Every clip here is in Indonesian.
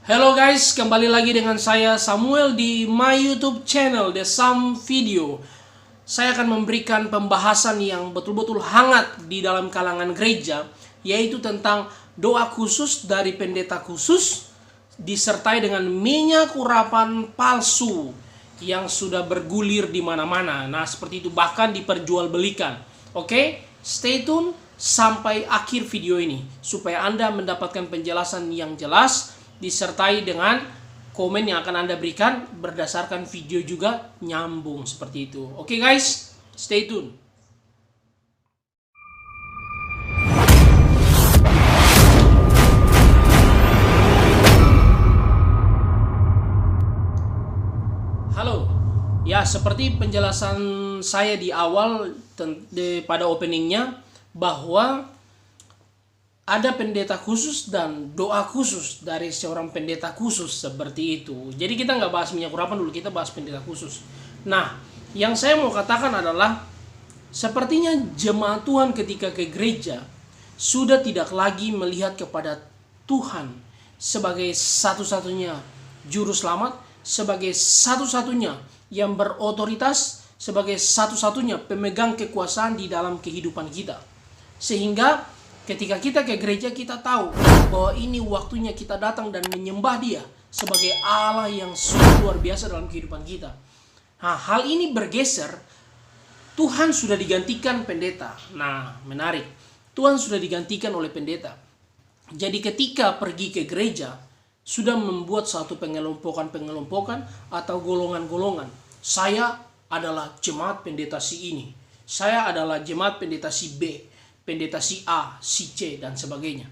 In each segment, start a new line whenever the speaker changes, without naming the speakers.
Halo guys, kembali lagi dengan saya Samuel di my YouTube channel The Sam Video. Saya akan memberikan pembahasan yang betul-betul hangat di dalam kalangan gereja, yaitu tentang doa khusus dari pendeta khusus disertai dengan minyak urapan palsu yang sudah bergulir di mana-mana. Nah, seperti itu, bahkan diperjualbelikan. Oke, stay tune sampai akhir video ini supaya Anda mendapatkan penjelasan yang jelas disertai dengan komen yang akan Anda berikan berdasarkan video juga nyambung seperti itu. Oke guys, stay tune. Halo. Ya, seperti penjelasan saya di awal pada openingnya bahwa ada pendeta khusus dan doa khusus dari seorang pendeta khusus seperti itu. Jadi kita nggak bahas minyak urapan dulu, kita bahas pendeta khusus. Nah, yang saya mau katakan adalah sepertinya jemaat Tuhan ketika ke gereja sudah tidak lagi melihat kepada Tuhan sebagai satu-satunya juru selamat, sebagai satu-satunya yang berotoritas, sebagai satu-satunya pemegang kekuasaan di dalam kehidupan kita. Sehingga ketika kita ke gereja, kita tahu bahwa ini waktunya kita datang dan menyembah Dia sebagai Allah yang sungguh luar biasa dalam kehidupan kita. Nah, hal ini bergeser. Tuhan sudah digantikan pendeta. Nah, menarik. Tuhan sudah digantikan oleh pendeta. Jadi ketika pergi ke gereja, sudah membuat satu pengelompokan atau golongan-golongan. Saya adalah jemaat pendeta si ini. Saya adalah jemaat pendeta si B, pendeta si A, si C, dan sebagainya.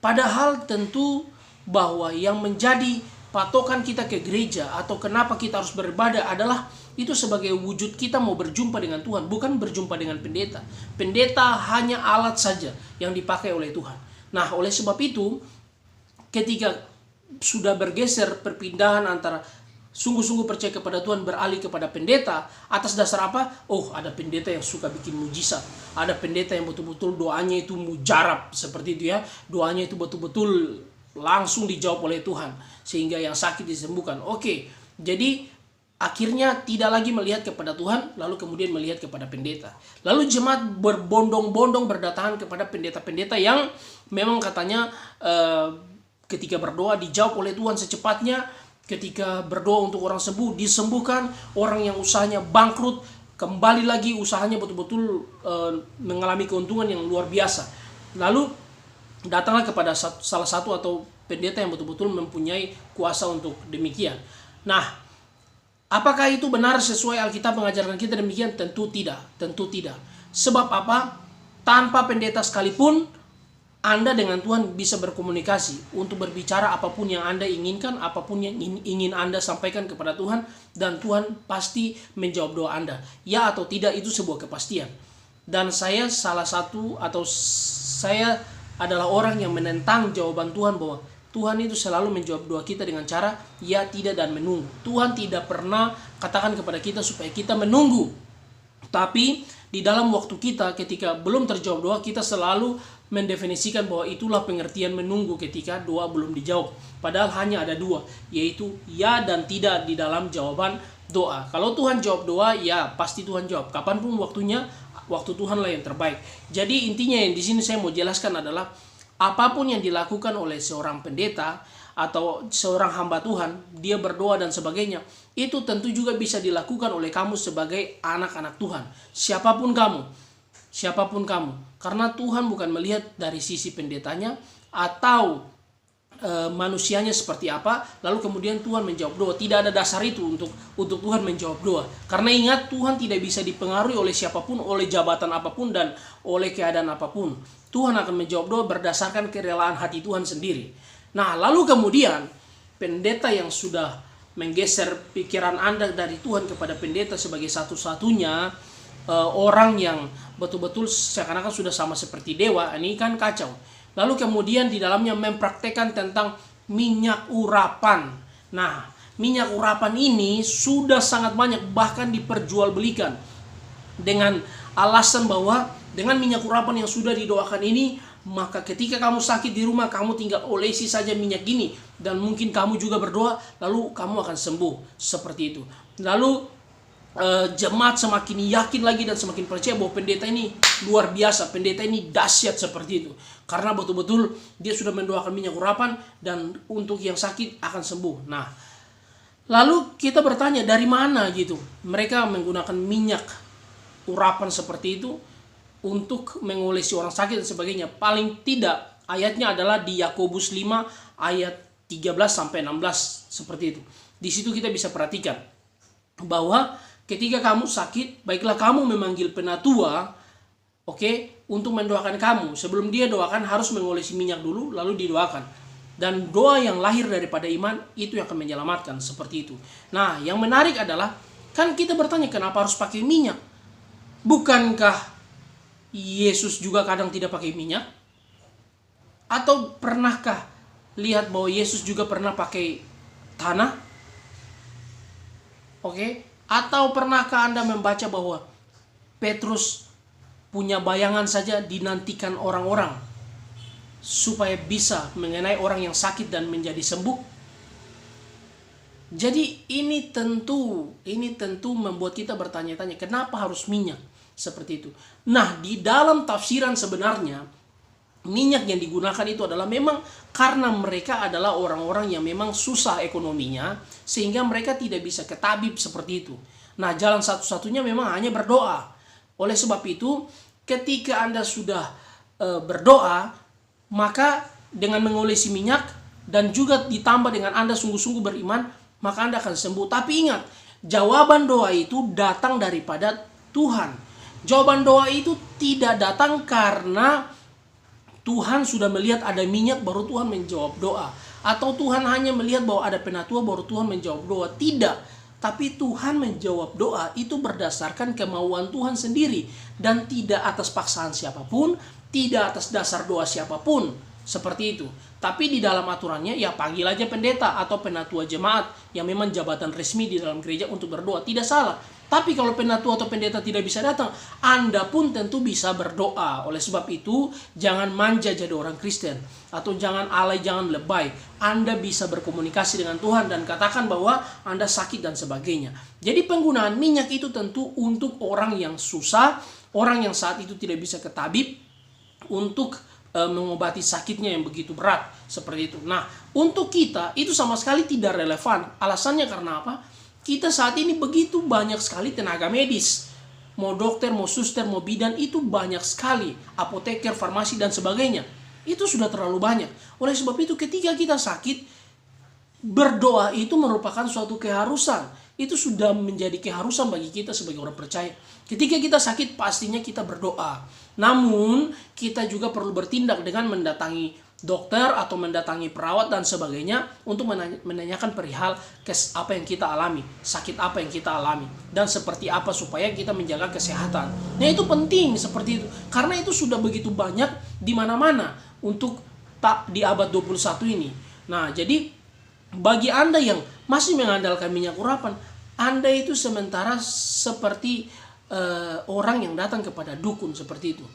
Padahal tentu bahwa yang menjadi patokan kita ke gereja atau kenapa kita harus beribadah adalah itu sebagai wujud kita mau berjumpa dengan Tuhan, bukan berjumpa dengan pendeta. Pendeta hanya alat saja yang dipakai oleh Tuhan. Nah, oleh sebab itu, ketika sudah bergeser perpindahan antara sungguh-sungguh percaya kepada Tuhan beralih kepada pendeta, atas dasar apa? Oh, ada pendeta yang suka bikin mujizat. Ada pendeta yang betul-betul doanya itu mujarab seperti itu ya. Doanya itu betul-betul langsung dijawab oleh Tuhan sehingga yang sakit disembuhkan. Oke. Jadi akhirnya tidak lagi melihat kepada Tuhan, lalu kemudian melihat kepada pendeta. Lalu jemaat berbondong-bondong berdatangan kepada pendeta-pendeta yang memang katanya ketika berdoa dijawab oleh Tuhan secepatnya. Ketika berdoa untuk orang sembuh, disembuhkan. Orang yang usahanya bangkrut, kembali lagi usahanya betul-betul mengalami keuntungan yang luar biasa. Lalu datanglah kepada salah satu atau pendeta yang betul-betul mempunyai kuasa untuk demikian. Nah, apakah itu benar sesuai Alkitab mengajarkan kita demikian? Tentu tidak. Tentu tidak. Sebab apa? Tanpa pendeta sekalipun, Anda dengan Tuhan bisa berkomunikasi untuk berbicara apapun yang Anda inginkan, apapun yang ingin Anda sampaikan kepada Tuhan, dan Tuhan pasti menjawab doa Anda. Ya atau tidak itu sebuah kepastian. Dan saya saya adalah orang yang menentang jawaban Tuhan bahwa Tuhan itu selalu menjawab doa kita dengan cara ya, tidak, dan menunggu. Tuhan tidak pernah katakan kepada kita supaya kita menunggu. Tapi di dalam waktu kita ketika belum terjawab doa, kita selalu mendefinisikan bahwa itulah pengertian menunggu ketika doa belum dijawab. Padahal hanya ada dua, yaitu ya dan tidak di dalam jawaban doa. Kalau Tuhan jawab doa, ya pasti Tuhan jawab. Kapanpun waktunya, waktu Tuhanlah yang terbaik. Jadi intinya yang di sini saya mau jelaskan adalah apapun yang dilakukan oleh seorang pendeta atau seorang hamba Tuhan, dia berdoa dan sebagainya, itu tentu juga bisa dilakukan oleh kamu sebagai anak-anak Tuhan. Siapapun kamu, karena Tuhan bukan melihat dari sisi pendetanya atau manusianya seperti apa, lalu kemudian Tuhan menjawab doa. Tidak ada dasar itu untuk Tuhan menjawab doa. Karena ingat, Tuhan tidak bisa dipengaruhi oleh siapapun, oleh jabatan apapun, dan oleh keadaan apapun. Tuhan akan menjawab doa berdasarkan kerelaan hati Tuhan sendiri. Nah, lalu kemudian pendeta yang sudah menggeser pikiran Anda dari Tuhan kepada pendeta sebagai satu-satunya orang yang betul-betul seakan-akan sudah sama seperti dewa, ini kan kacau. Lalu kemudian di dalamnya mempraktekkan tentang minyak urapan. Nah, minyak urapan ini sudah sangat banyak, bahkan diperjualbelikan dengan alasan bahwa dengan minyak urapan yang sudah didoakan ini maka ketika kamu sakit di rumah, kamu tinggal olesi saja minyak gini, dan mungkin kamu juga berdoa, lalu kamu akan sembuh. Seperti itu. Lalu jemaat semakin yakin lagi dan semakin percaya bahwa pendeta ini luar biasa, pendeta ini dahsyat seperti itu. Karena betul-betul dia sudah mendoakan minyak urapan dan untuk yang sakit akan sembuh. Nah, lalu kita bertanya dari mana gitu mereka menggunakan minyak urapan seperti itu untuk mengolesi orang sakit dan sebagainya. Paling tidak ayatnya adalah di Yakobus 5 ayat 13 sampai 16 seperti itu. Di situ kita bisa perhatikan bahwa ketika kamu sakit, baiklah kamu memanggil penatua, untuk mendoakan kamu. Sebelum dia doakan harus mengolesi minyak dulu, lalu didoakan. Dan doa yang lahir daripada iman itu yang akan menyelamatkan, seperti itu. Nah, yang menarik adalah kan kita bertanya kenapa harus pakai minyak? Bukankah Yesus juga kadang tidak pakai minyak? Atau pernahkah lihat bahwa Yesus juga pernah pakai tanah? Atau pernahkah Anda membaca bahwa Petrus punya bayangan saja dinantikan orang-orang supaya bisa mengenai orang yang sakit dan menjadi sembuh? Jadi ini tentu membuat kita bertanya-tanya kenapa harus minyak seperti itu. Nah, di dalam tafsiran sebenarnya minyak yang digunakan itu adalah memang karena mereka adalah orang-orang yang memang susah ekonominya, sehingga mereka tidak bisa ke tabib seperti itu. Nah, jalan satu-satunya memang hanya berdoa. Oleh sebab itu, ketika Anda sudah berdoa, maka dengan mengolesi minyak dan juga ditambah dengan Anda sungguh-sungguh beriman, maka Anda akan sembuh. Tapi ingat, jawaban doa itu datang daripada Tuhan. Jawaban doa itu tidak datang karena Tuhan sudah melihat ada minyak baru Tuhan menjawab doa, atau Tuhan hanya melihat bahwa ada penatua baru Tuhan menjawab doa. Tidak. Tapi Tuhan menjawab doa itu berdasarkan kemauan Tuhan sendiri, dan tidak atas paksaan siapapun, tidak atas dasar doa siapapun, seperti itu. Tapi di dalam aturannya ya panggil aja pendeta atau penatua jemaat yang memang jabatan resmi di dalam gereja untuk berdoa, tidak salah. Tapi kalau penatua atau pendeta tidak bisa datang, Anda pun tentu bisa berdoa. Oleh sebab itu, jangan manja jadi orang Kristen, atau jangan alay, jangan lebay. Anda bisa berkomunikasi dengan Tuhan dan katakan bahwa Anda sakit dan sebagainya. Jadi penggunaan minyak itu tentu untuk orang yang susah, orang yang saat itu tidak bisa ke tabib untuk mengobati sakitnya yang begitu berat, seperti itu. Nah, untuk kita itu sama sekali tidak relevan. Alasannya karena apa? Kita saat ini begitu banyak sekali tenaga medis. Mau dokter, mau suster, mau bidan, itu banyak sekali. Apoteker, farmasi, dan sebagainya. Itu sudah terlalu banyak. Oleh sebab itu ketika kita sakit, berdoa itu merupakan suatu keharusan. Itu sudah menjadi keharusan bagi kita sebagai orang percaya. Ketika kita sakit, pastinya kita berdoa. Namun, kita juga perlu bertindak dengan mendatangi dokter atau mendatangi perawat dan sebagainya untuk menanyakan perihal apa yang kita alami, sakit apa yang kita alami, dan seperti apa supaya kita menjaga kesehatan. Nah, itu penting seperti itu. Karena itu sudah begitu banyak di mana-mana untuk di abad 21 ini. Nah, jadi bagi Anda yang masih mengandalkan minyak urapan, Anda itu sementara seperti orang yang datang kepada dukun, seperti itu.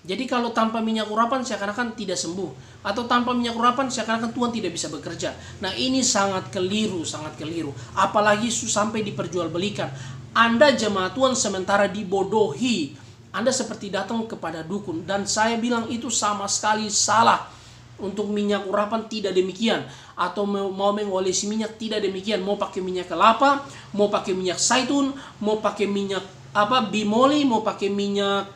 Jadi kalau tanpa minyak urapan seakan-akan tidak sembuh, atau tanpa minyak urapan seakan-akan Tuhan tidak bisa bekerja. Nah, ini sangat keliru, sangat keliru. Apalagi sampai diperjualbelikan. Anda jemaat Tuhan sementara dibodohi. Anda seperti datang kepada dukun, dan saya bilang itu sama sekali salah. Untuk minyak urapan tidak demikian, atau mau mengolesi minyak tidak demikian. Mau pakai minyak kelapa, mau pakai minyak zaitun, mau pakai minyak bimoli, mau pakai minyak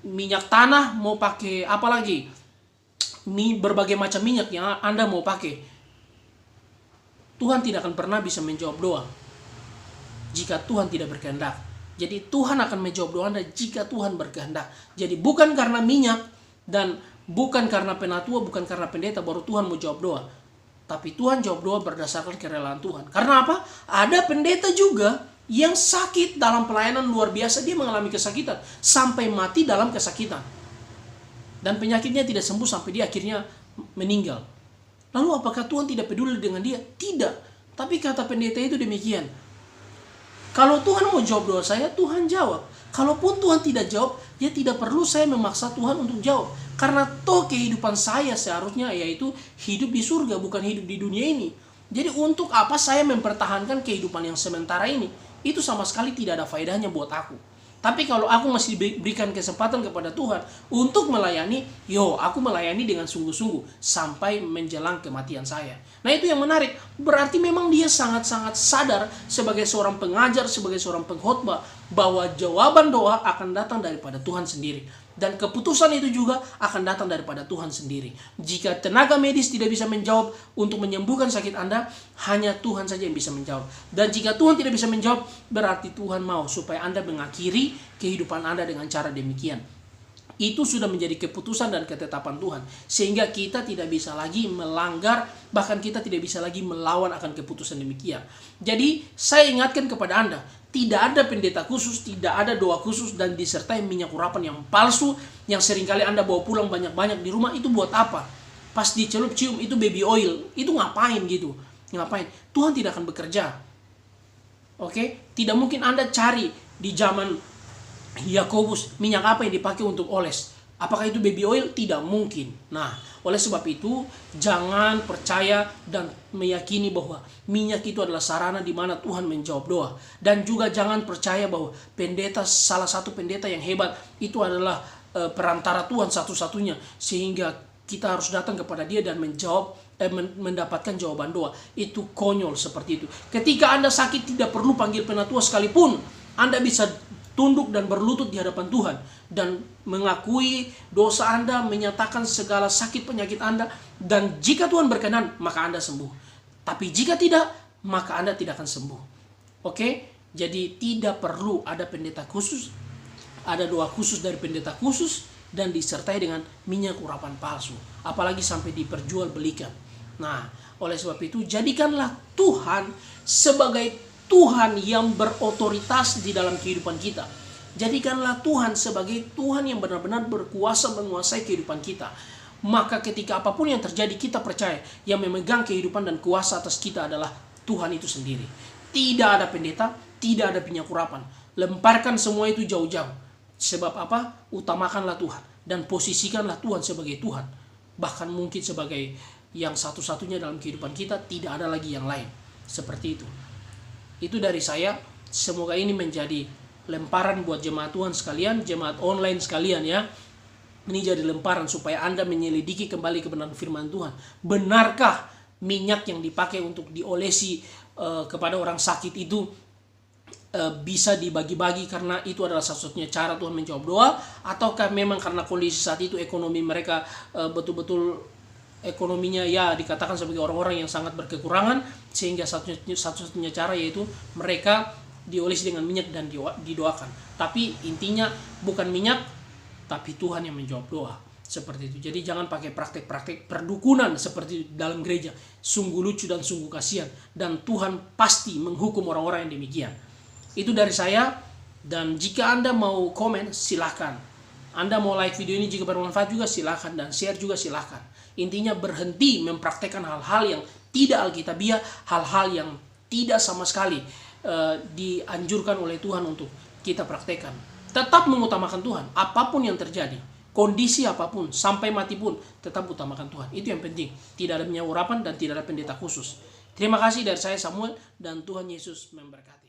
minyak tanah, mau pakai apa lagi, berbagai macam minyak yang Anda mau pakai, Tuhan tidak akan pernah bisa menjawab doa jika Tuhan tidak berkehendak. Jadi Tuhan akan menjawab doa Anda jika Tuhan berkehendak. Jadi bukan karena minyak dan bukan karena penatua, bukan karena pendeta baru Tuhan mau jawab doa, tapi Tuhan jawab doa berdasarkan kerelaan Tuhan. Karena apa? Ada pendeta juga yang sakit dalam pelayanan luar biasa, dia mengalami kesakitan sampai mati dalam kesakitan, dan penyakitnya tidak sembuh sampai dia akhirnya meninggal. Lalu apakah Tuhan tidak peduli dengan dia? Tidak. Tapi kata pendeta itu demikian, Kalau Tuhan mau jawab doa saya, Tuhan jawab. Kalaupun Tuhan tidak jawab, ya tidak perlu saya memaksa Tuhan untuk jawab. Karena toh kehidupan saya seharusnya yaitu hidup di surga, bukan hidup di dunia ini. Jadi untuk apa saya mempertahankan kehidupan yang sementara ini? Itu sama sekali tidak ada faedahnya buat aku. Tapi kalau aku masih diberikan kesempatan kepada Tuhan untuk melayani, aku melayani dengan sungguh-sungguh sampai menjelang kematian saya. Nah itu yang menarik. Berarti memang dia sangat-sangat sadar sebagai seorang pengajar, sebagai seorang pengkhotbah, bahwa jawaban doa akan datang daripada Tuhan sendiri. Dan keputusan itu juga akan datang daripada Tuhan sendiri. Jika tenaga medis tidak bisa menjawab untuk menyembuhkan sakit Anda, hanya Tuhan saja yang bisa menjawab. Dan jika Tuhan tidak bisa menjawab, berarti Tuhan mau supaya Anda mengakhiri kehidupan Anda dengan cara demikian. Itu sudah menjadi keputusan dan ketetapan Tuhan. Sehingga kita tidak bisa lagi melanggar, bahkan kita tidak bisa lagi melawan akan keputusan demikian. Jadi saya ingatkan kepada Anda, tidak ada pendeta khusus, tidak ada doa khusus, dan disertai minyak urapan yang palsu, yang seringkali Anda bawa pulang banyak-banyak di rumah. Itu buat apa? Pas dicelup cium itu baby oil, itu ngapain gitu? Ngapain? Tuhan tidak akan bekerja. Oke? Tidak mungkin Anda cari di zaman Yakobus minyak apa yang dipakai untuk oles. Apakah itu baby oil? Tidak mungkin. Nah, oleh sebab itu jangan percaya dan meyakini bahwa minyak itu adalah sarana di mana Tuhan menjawab doa. Dan juga jangan percaya bahwa salah satu pendeta yang hebat itu adalah perantara Tuhan satu-satunya, sehingga kita harus datang kepada dia dan mendapatkan jawaban doa. Itu konyol seperti itu. Ketika Anda sakit tidak perlu panggil penatua sekalipun. Anda bisa tunduk dan berlutut di hadapan Tuhan dan mengakui dosa Anda, menyatakan segala sakit penyakit Anda, dan jika Tuhan berkenan maka Anda sembuh. Tapi jika tidak, maka Anda tidak akan sembuh. Oke? Jadi tidak perlu ada pendeta khusus, ada doa khusus dari pendeta khusus, dan disertai dengan minyak urapan palsu, apalagi sampai diperjualbelikan. Nah, oleh sebab itu jadikanlah Tuhan sebagai Tuhan yang berotoritas di dalam kehidupan kita. Jadikanlah Tuhan sebagai Tuhan yang benar-benar berkuasa menguasai kehidupan kita. Maka ketika apapun yang terjadi, kita percaya yang memegang kehidupan dan kuasa atas kita adalah Tuhan itu sendiri. Tidak ada pendeta, tidak ada minyak urapan. Lemparkan semua itu jauh-jauh. Sebab apa? Utamakanlah Tuhan dan posisikanlah Tuhan sebagai Tuhan. Bahkan mungkin sebagai yang satu-satunya dalam kehidupan kita, tidak ada lagi yang lain. Seperti itu. Itu dari saya. Semoga ini menjadi lemparan buat jemaat Tuhan sekalian, jemaat online sekalian ya. Ini jadi lemparan supaya Anda menyelidiki kembali kebenaran firman Tuhan. Benarkah minyak yang dipakai untuk diolesi kepada orang sakit itu bisa dibagi-bagi karena itu adalah satu-satunya cara Tuhan menjawab doa, ataukah memang karena kondisi saat itu ekonomi mereka betul-betul ekonominya ya dikatakan sebagai orang-orang yang sangat berkekurangan, sehingga satu-satunya cara yaitu mereka diolesi dengan minyak dan didoakan. Tapi intinya bukan minyak, tapi Tuhan yang menjawab doa. Seperti itu. Jadi jangan pakai praktek-praktek perdukunan seperti dalam gereja. Sungguh lucu dan sungguh kasihan. Dan Tuhan pasti menghukum orang-orang yang demikian. Itu dari saya. Dan jika Anda mau komen, silahkan. Anda mau like video ini jika bermanfaat juga silahkan. Dan share juga silahkan. Intinya berhenti mempraktekkan hal-hal yang tidak alkitabiah, hal-hal yang tidak sama sekali dianjurkan oleh Tuhan untuk kita praktekkan. Tetap mengutamakan Tuhan, apapun yang terjadi, kondisi apapun, sampai mati pun, tetap utamakan Tuhan. Itu yang penting. Tidak ada minyak urapan dan tidak ada pendeta khusus. Terima kasih dari saya Samuel, dan Tuhan Yesus memberkati.